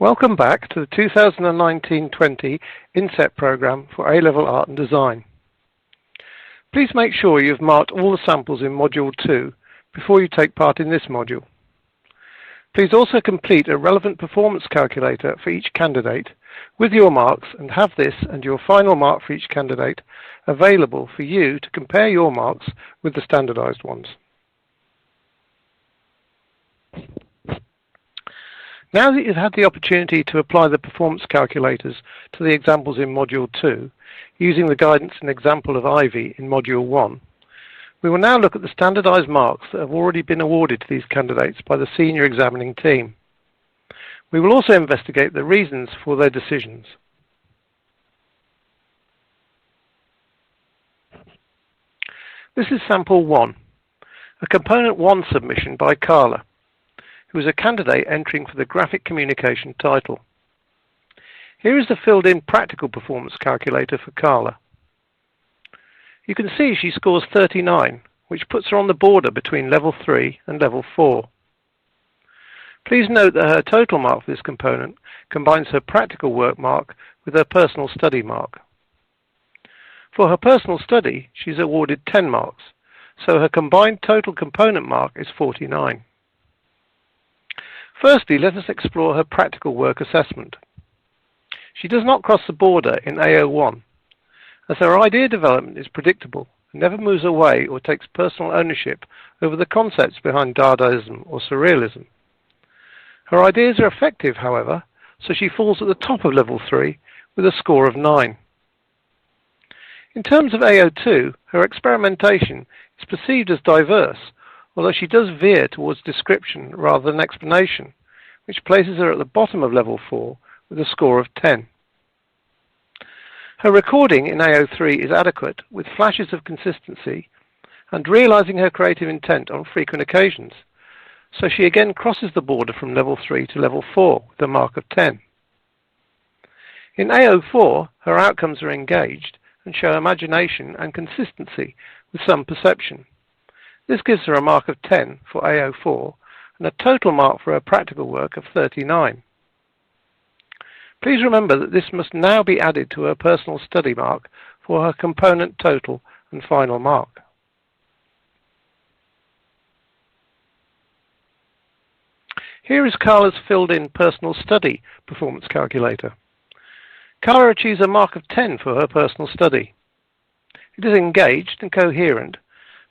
Welcome back to the 2019-20 INSET programme for A-Level Art and Design. Please make sure you've marked all the samples in Module 2 before you take part in this module. Please also complete a relevant performance calculator for each candidate with your marks and have this and your final mark for each candidate available for you to compare your marks with the standardized ones. Now that you've had the opportunity to apply the performance calculators to the examples in Module 2, using the guidance and example of Ivy in Module 1, we will now look at the standardized marks that have already been awarded to these candidates by the senior examining team. We will also investigate the reasons for their decisions. This is Sample 1, a Component 1 submission by Carla, who is a candidate entering for the Graphic Communication title. Here is the filled-in practical performance calculator for Carla. You can see she scores 39, which puts her on the border between Level 3 and Level 4. Please note that her total mark for this component combines her practical work mark with her personal study mark. For her personal study, she's awarded 10 marks, so her combined total component mark is 49. Firstly, let us explore her practical work assessment. She does not cross the border in AO1, as her idea development is predictable and never moves away or takes personal ownership over the concepts behind Dadaism or Surrealism. Her ideas are effective, however, so she falls at the top of Level 3 with a score of 9. In terms of AO2, her experimentation is perceived as diverse, although she does veer towards description rather than explanation, which places her at the bottom of Level 4 with a score of 10. Her recording in AO3 is adequate, with flashes of consistency and realizing her creative intent on frequent occasions, so she again crosses the border from Level 3 to Level 4 with a mark of 10. In AO4, her outcomes are engaged and show imagination and consistency with some perception. This gives her a mark of 10 for AO4 and a total mark for her practical work of 39. Please remember that this must now be added to her personal study mark for her component total and final mark. Here is Carla's filled-in personal study performance calculator. Carla achieves a mark of 10 for her personal study. It is engaged and coherent,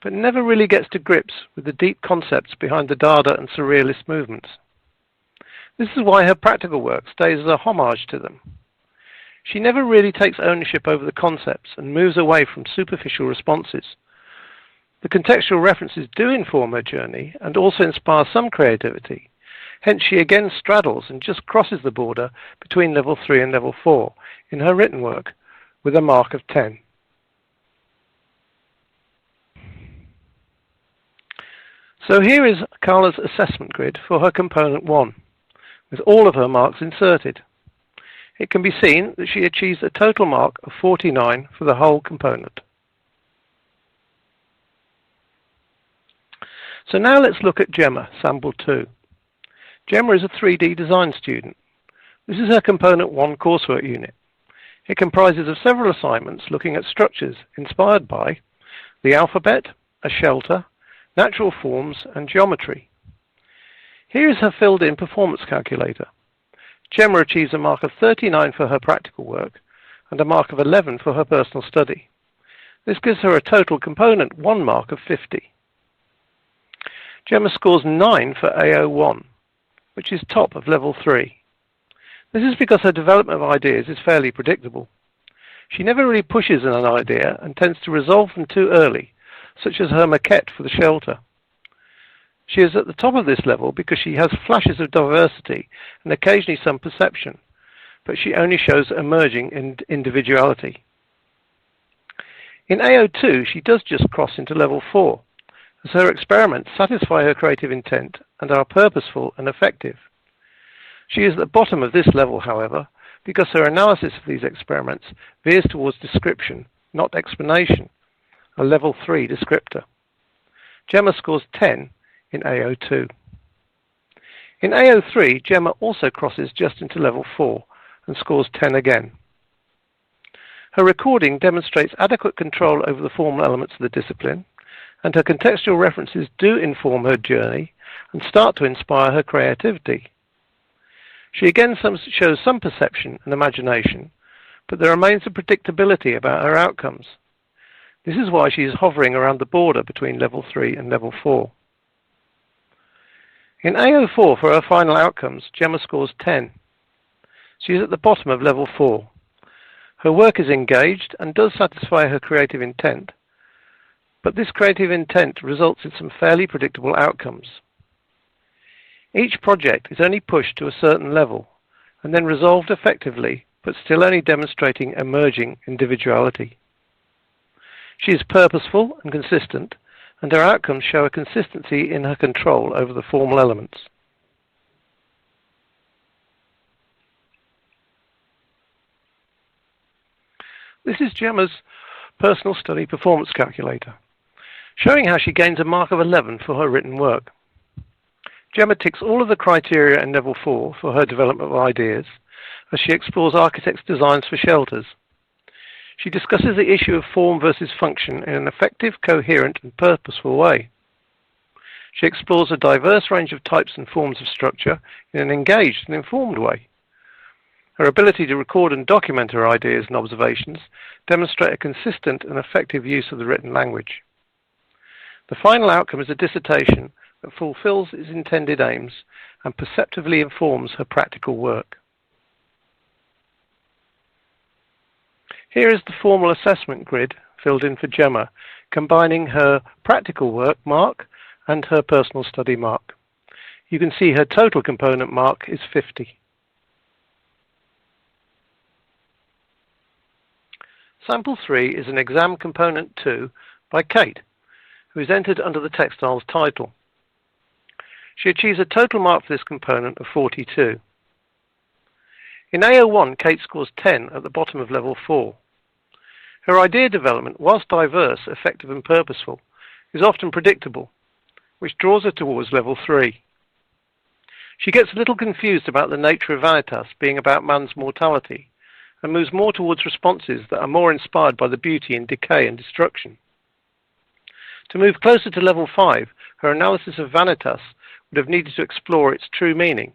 but never really gets to grips with the deep concepts behind the Dada and Surrealist movements. This is why her practical work stays as a homage to them. She never really takes ownership over the concepts and moves away from superficial responses. The contextual references do inform her journey and also inspire some creativity. Hence, she again straddles and just crosses the border between Level 3 and Level 4 in her written work with a mark of 10. So here is Carla's assessment grid for her Component 1, with all of her marks inserted. It can be seen that she achieves a total mark of 49 for the whole component. So now let's look at Gemma, Sample 2. Gemma is a 3D design student. This is her Component 1 coursework unit. It comprises of several assignments looking at structures inspired by the alphabet, a shelter, natural forms, and geometry. Here is her filled-in performance calculator. Gemma achieves a mark of 39 for her practical work and a mark of 11 for her personal study. This gives her a total component 1 mark of 50. Gemma scores 9 for AO1, which is top of Level 3. This is because her development of ideas is fairly predictable. She never really pushes an idea and tends to resolve them too early, such as her maquette for the shelter. She is at the top of this level because she has flashes of diversity and occasionally some perception, but she only shows emerging individuality. In AO2, she does just cross into Level 4, as her experiments satisfy her creative intent and are purposeful and effective. She is at the bottom of this level, however, because her analysis of these experiments veers towards description, not explanation, a Level 3 descriptor. Gemma scores 10 in AO2. In AO3, Gemma also crosses just into level 4 and scores 10 again. Her recording demonstrates adequate control over the formal elements of the discipline, and her contextual references do inform her journey and start to inspire her creativity. She again shows some perception and imagination, but there remains a predictability about her outcomes. This is why she is hovering around the border between level 3 and level 4. In AO4, for her final outcomes, Gemma scores 10. She is at the bottom of level 4. Her work is engaged and does satisfy her creative intent, but this creative intent results in some fairly predictable outcomes. Each project is only pushed to a certain level and then resolved effectively, but still only demonstrating emerging individuality. She is purposeful and consistent, and her outcomes show a consistency in her control over the formal elements. This is Gemma's personal study performance calculator, showing how she gains a mark of 11 for her written work. Gemma ticks all of the criteria in level 4 for her development of ideas as she explores architects' designs for shelters. She discusses the issue of form versus function in an effective, coherent, and purposeful way. She explores a diverse range of types and forms of structure in an engaged and informed way. Her ability to record and document her ideas and observations demonstrate a consistent and effective use of the written language. The final outcome is a dissertation that fulfills its intended aims and perceptively informs her practical work. Here is the formal assessment grid filled in for Gemma, combining her practical work mark and her personal study mark. You can see her total component mark is 50. Sample 3 is an exam component 2 by Kate, who is entered under the textiles title. She achieves a total mark for this component of 42. In AO1, Kate scores 10 at the bottom of level 4. Her idea development, whilst diverse, effective and purposeful, is often predictable, which draws her towards level 3. She gets a little confused about the nature of vanitas being about man's mortality, and moves more towards responses that are more inspired by the beauty in decay and destruction. To move closer to level 5, her analysis of vanitas would have needed to explore its true meaning,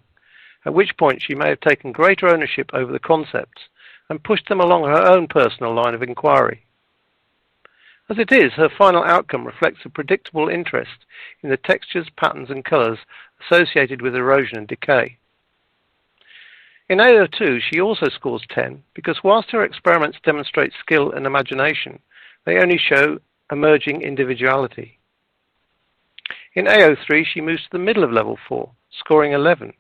at which point she may have taken greater ownership over the concepts and pushed them along her own personal line of inquiry. As it is, her final outcome reflects a predictable interest in the textures, patterns and colours associated with erosion and decay. In AO2, she also scores 10 because whilst her experiments demonstrate skill and imagination, they only show emerging individuality. In AO3, she moves to the middle of level 4, scoring 11.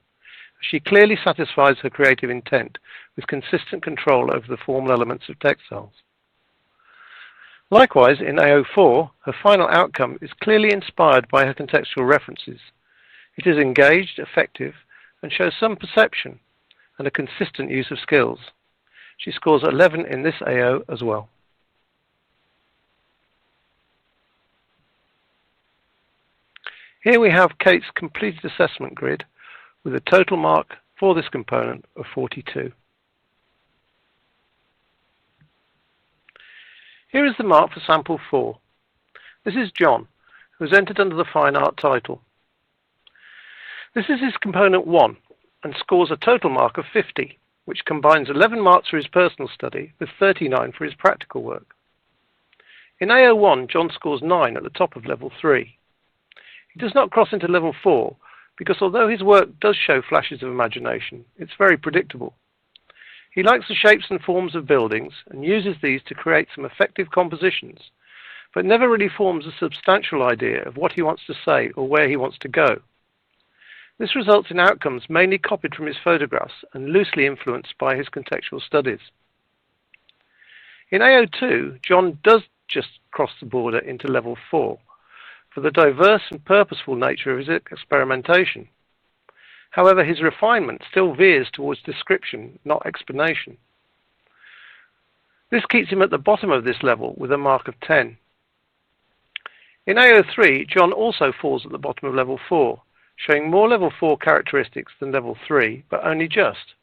She clearly satisfies her creative intent with consistent control over the formal elements of textiles. Likewise, in AO4, her final outcome is clearly inspired by her contextual references. It is engaged, effective, and shows some perception and a consistent use of skills. She scores 11 in this AO as well. Here we have Kate's completed assessment grid with a total mark for this component of 42. Here is the mark for sample 4. This is John, who is entered under the fine art title. This is his component 1 and scores a total mark of 50, which combines 11 marks for his personal study with 39 for his practical work. In AO1, John scores 9 at the top of level 3. He does not cross into level 4 because although his work does show flashes of imagination, it's very predictable. He likes the shapes and forms of buildings and uses these to create some effective compositions, but never really forms a substantial idea of what he wants to say or where he wants to go. This results in outcomes mainly copied from his photographs and loosely influenced by his contextual studies. In AO2, John does just cross the border into level 4 for the diverse and purposeful nature of his experimentation. However, his refinement still veers towards description, not explanation. This keeps him at the bottom of this level with a mark of 10. In AO3, John also falls at the bottom of level 4, showing more level 4 characteristics than level 3, but only just.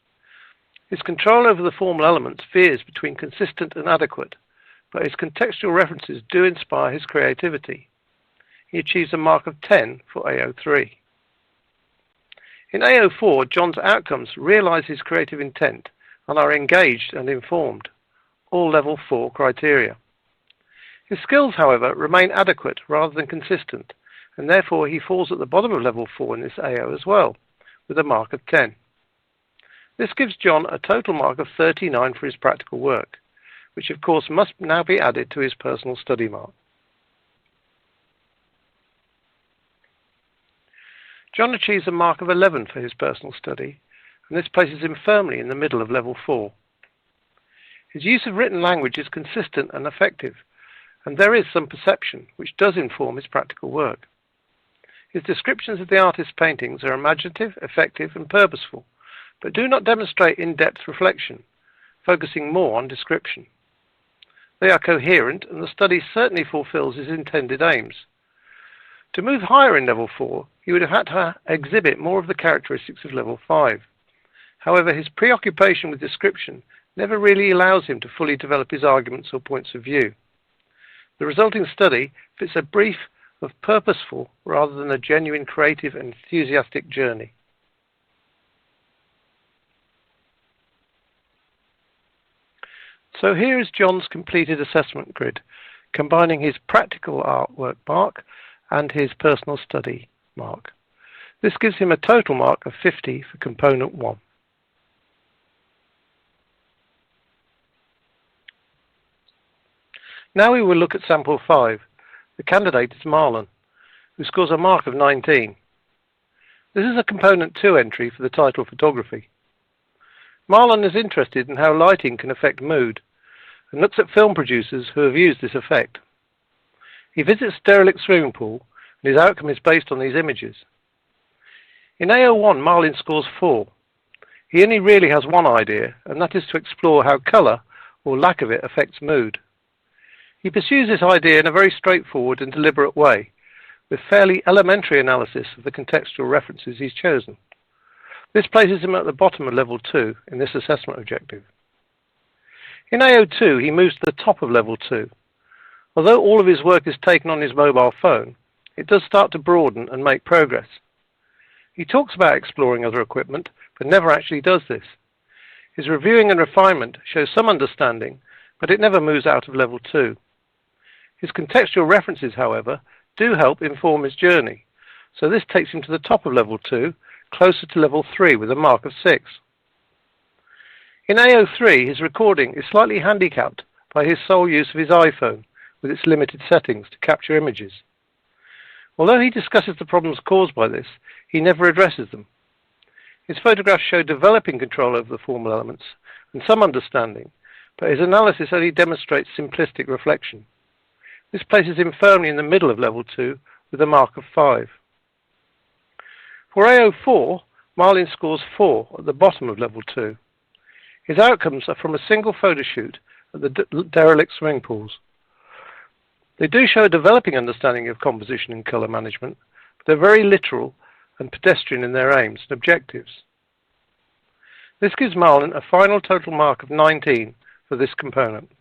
His control over the formal elements veers between consistent and adequate, but his contextual references do inspire his creativity. He achieves a mark of 10 for AO3. In AO4, John's outcomes realize his creative intent and are engaged and informed, all level 4 criteria. His skills, however, remain adequate rather than consistent, and therefore he falls at the bottom of level 4 in this AO as well, with a mark of 10. This gives John a total mark of 39 for his practical work, which of course must now be added to his personal study mark. John achieves a mark of 11 for his personal study, and this places him firmly in the middle of level 4. His use of written language is consistent and effective, and there is some perception, which does inform his practical work. His descriptions of the artist's paintings are imaginative, effective, and purposeful, but do not demonstrate in-depth reflection, focusing more on description. They are coherent, and the study certainly fulfills his intended aims. To move higher in level 4, he would have had to exhibit more of the characteristics of level 5. However, his preoccupation with description never really allows him to fully develop his arguments or points of view. The resulting study fits a brief of purposeful rather than a genuine creative and enthusiastic journey. So here is John's completed assessment grid, combining his practical artwork mark and his personal study mark. This gives him a total mark of 50 for component 1. Now we will look at sample 5. The candidate is Marlon, who scores a mark of 19. This is a component 2 entry for the title photography. Marlon is interested in how lighting can affect mood and looks at film producers who have used this effect. He visits a derelict swimming pool, and his outcome is based on these images. In AO1, Marlon scores 4. He only really has one idea, and that is to explore how colour, or lack of it, affects mood. He pursues this idea in a very straightforward and deliberate way, with fairly elementary analysis of the contextual references he's chosen. This places him at the bottom of level 2 in this assessment objective. In AO2, he moves to the top of level 2. Although all of his work is taken on his mobile phone, it does start to broaden and make progress. He talks about exploring other equipment, but never actually does this. His reviewing and refinement shows some understanding, but it never moves out of level 2. His contextual references, however, do help inform his journey, so this takes him to the top of level 2, closer to level 3 with a mark of 6. In AO3, his recording is slightly handicapped by his sole use of his iPhone with its limited settings to capture images. Although he discusses the problems caused by this, he never addresses them. His photographs show developing control over the formal elements and some understanding, but his analysis only demonstrates simplistic reflection. This places him firmly in the middle of level 2 with a mark of 5. For AO4, Marlon scores 4 at the bottom of level 2. His outcomes are from a single photo shoot at the derelict swimming pools. They do show a developing understanding of composition and colour management, but they're very literal and pedestrian in their aims and objectives. This gives Marlon a final total mark of 19 for this component.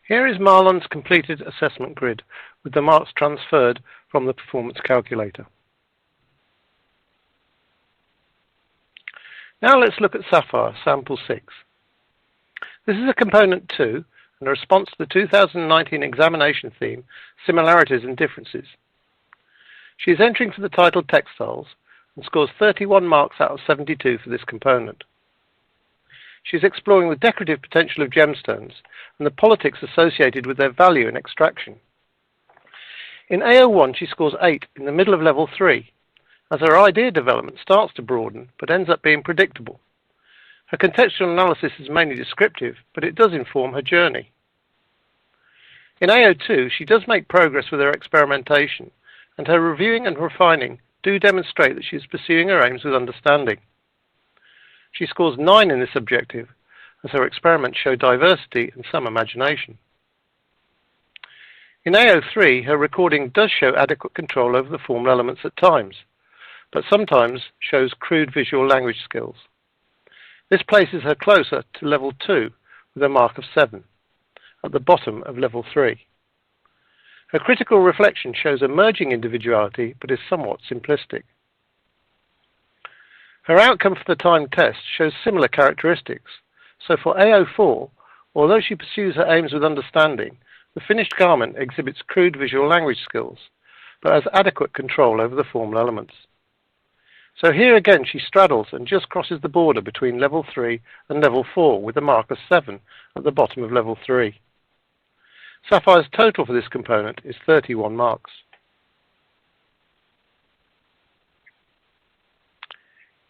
Here is Marlon's completed assessment grid with the marks transferred from the performance calculator. Now let's look at Sapphire, sample 6. This is a component 2 and a response to the 2019 examination theme, Similarities and Differences. She is entering for the title Textiles and scores 31 marks out of 72 for this component. She is exploring the decorative potential of gemstones and the politics associated with their value and extraction. In AO1, she scores 8 in the middle of level 3, as her idea development starts to broaden but ends up being predictable. Her contextual analysis is mainly descriptive, but it does inform her journey. In AO2, she does make progress with her experimentation, and her reviewing and refining do demonstrate that she is pursuing her aims with understanding. She scores 9 in this objective, as her experiments show diversity and some imagination. In AO3, her recording does show adequate control over the formal elements at times, but sometimes shows crude visual language skills. This places her closer to level 2 with a mark of 7, at the bottom of level 3. Her critical reflection shows emerging individuality, but is somewhat simplistic. Her outcome for the timed test shows similar characteristics. So for AO4, although she pursues her aims with understanding, the finished garment exhibits crude visual language skills, but has adequate control over the formal elements. So here again she straddles and just crosses the border between level 3 and level 4 with a mark of 7 at the bottom of level 3. Sapphire's total for this component is 31 marks.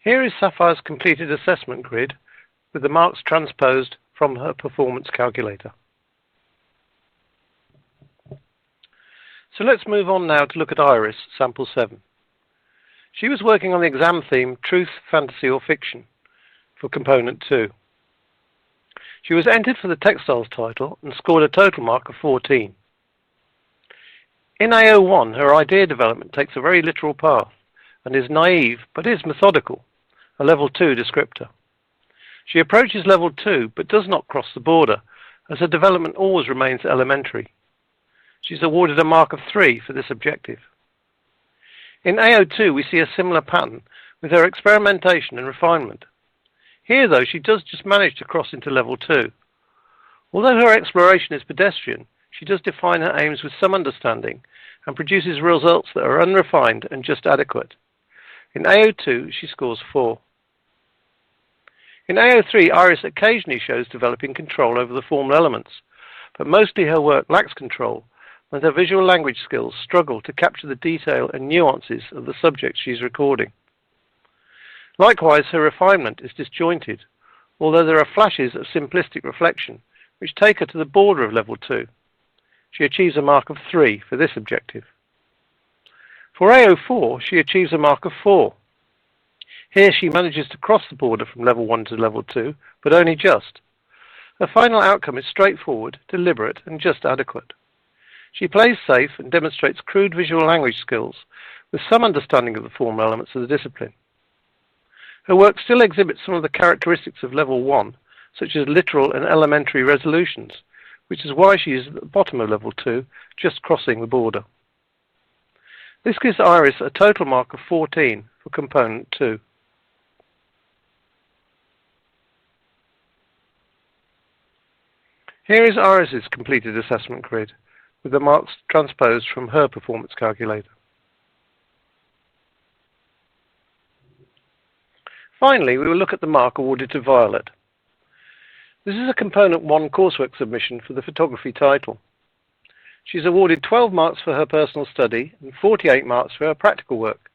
Here is Sapphire's completed assessment grid with the marks transposed from her performance calculator. So let's move on now to look at Iris, sample 7. She was working on the exam theme Truth, Fantasy or Fiction for component 2. She was entered for the textiles title and scored a total mark of 14. In AO1, her idea development takes a very literal path and is naive but is methodical, a level 2 descriptor. She approaches level 2 but does not cross the border, as her development always remains elementary. She's awarded a mark of 3 for this objective. In AO2 we see a similar pattern with her experimentation and refinement. Here though she does just manage to cross into level 2. Although her exploration is pedestrian, she does define her aims with some understanding and produces results that are unrefined and just adequate. In AO2 she scores 4. In AO3, Iris occasionally shows developing control over the formal elements, but mostly her work lacks control, and her visual language skills struggle to capture the detail and nuances of the subject she's recording. Likewise, her refinement is disjointed, although there are flashes of simplistic reflection, which take her to the border of level 2. She achieves a mark of 3 for this objective. For AO4, she achieves a mark of 4. Here she manages to cross the border from level 1 to level 2, but only just. Her final outcome is straightforward, deliberate, and just adequate. She plays safe and demonstrates crude visual language skills with some understanding of the formal elements of the discipline. Her work still exhibits some of the characteristics of level 1, such as literal and elementary resolutions, which is why she is at the bottom of level 2, just crossing the border. This gives Iris a total mark of 14 for component 2. Here is Iris's completed assessment grid, with the marks transposed from her performance calculator. Finally, we will look at the mark awarded to Violet. This is a component 1 coursework submission for the photography title. She is awarded 12 marks for her personal study and 48 marks for her practical work,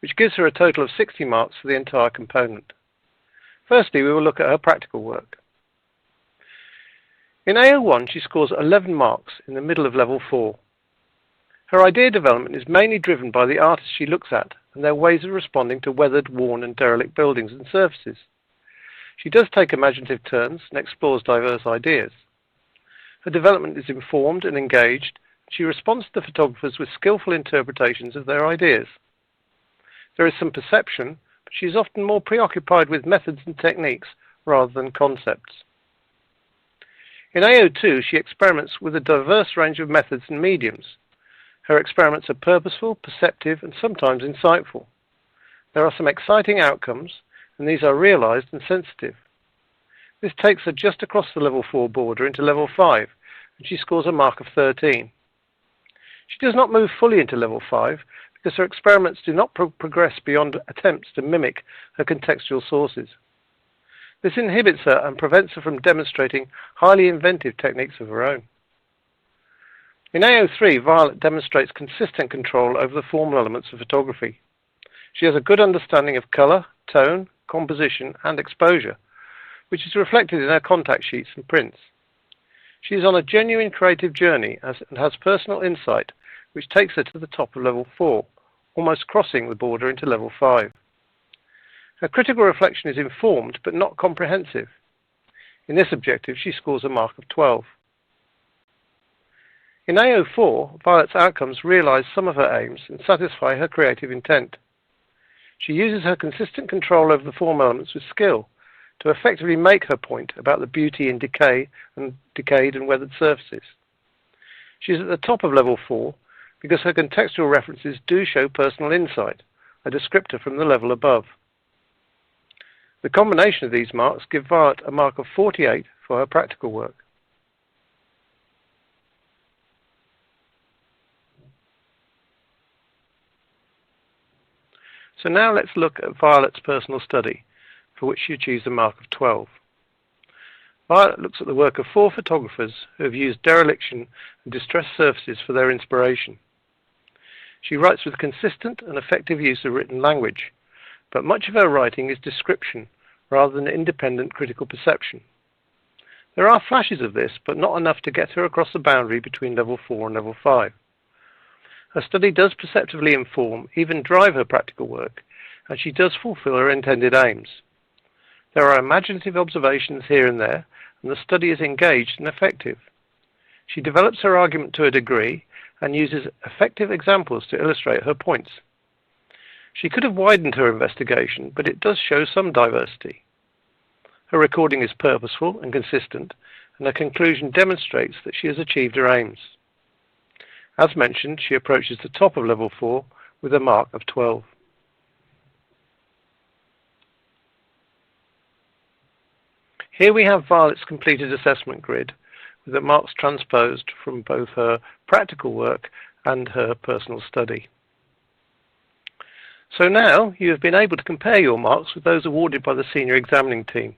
which gives her a total of 60 marks for the entire component. Firstly, we will look at her practical work. In AO1, she scores 11 marks in the middle of level 4. Her idea development is mainly driven by the artists she looks at and their ways of responding to weathered, worn and derelict buildings and surfaces. She does take imaginative turns and explores diverse ideas. Her development is informed and engaged. She responds to the photographers with skillful interpretations of their ideas. There is some perception, but she is often more preoccupied with methods and techniques rather than concepts. In AO2, she experiments with a diverse range of methods and mediums. Her experiments are purposeful, perceptive, and sometimes insightful. There are some exciting outcomes, and these are realized and sensitive. This takes her just across the level 4 border into level 5, and she scores a mark of 13. She does not move fully into level 5 because her experiments do not progress beyond attempts to mimic her contextual sources. This inhibits her and prevents her from demonstrating highly inventive techniques of her own. In AO3, Violet demonstrates consistent control over the formal elements of photography. She has a good understanding of color, tone, composition, and exposure, which is reflected in her contact sheets and prints. She is on a genuine creative journey and has personal insight, which takes her to the top of level 4, almost crossing the border into level 5. Her critical reflection is informed but not comprehensive. In this objective, she scores a mark of 12. In AO4, Violet's outcomes realize some of her aims and satisfy her creative intent. She uses her consistent control over the form elements with skill to effectively make her point about the beauty in decayed and weathered surfaces. She is at the top of level 4 because her contextual references do show personal insight, a descriptor from the level above. The combination of these marks give Violet a mark of 48 for her practical work. So now let's look at Violet's personal study, for which she achieves a mark of 12. Violet looks at the work of 4 photographers who have used dereliction and distressed surfaces for their inspiration. She writes with consistent and effective use of written language, but much of her writing is description rather than independent critical perception. There are flashes of this, but not enough to get her across the boundary between level 4 and level 5. Her study does perceptively inform, even drive her practical work, and she does fulfill her intended aims. There are imaginative observations here and there, and the study is engaged and effective. She develops her argument to a degree and uses effective examples to illustrate her points. She could have widened her investigation, but it does show some diversity. Her recording is purposeful and consistent, and her conclusion demonstrates that she has achieved her aims. As mentioned, she approaches the top of level 4 with a mark of 12. Here we have Violet's completed assessment grid with the marks transposed from both her practical work and her personal study. So now you have been able to compare your marks with those awarded by the senior examining team.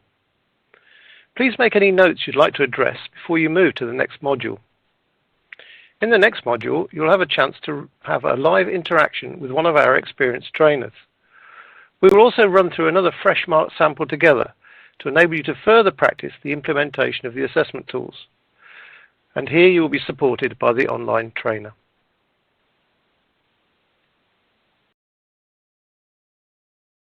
Please make any notes you'd like to address before you move to the next module. In the next module, you'll have a chance to have a live interaction with one of our experienced trainers. We will also run through another fresh mark sample together to enable you to further practice the implementation of the assessment tools. And here you will be supported by the online trainer.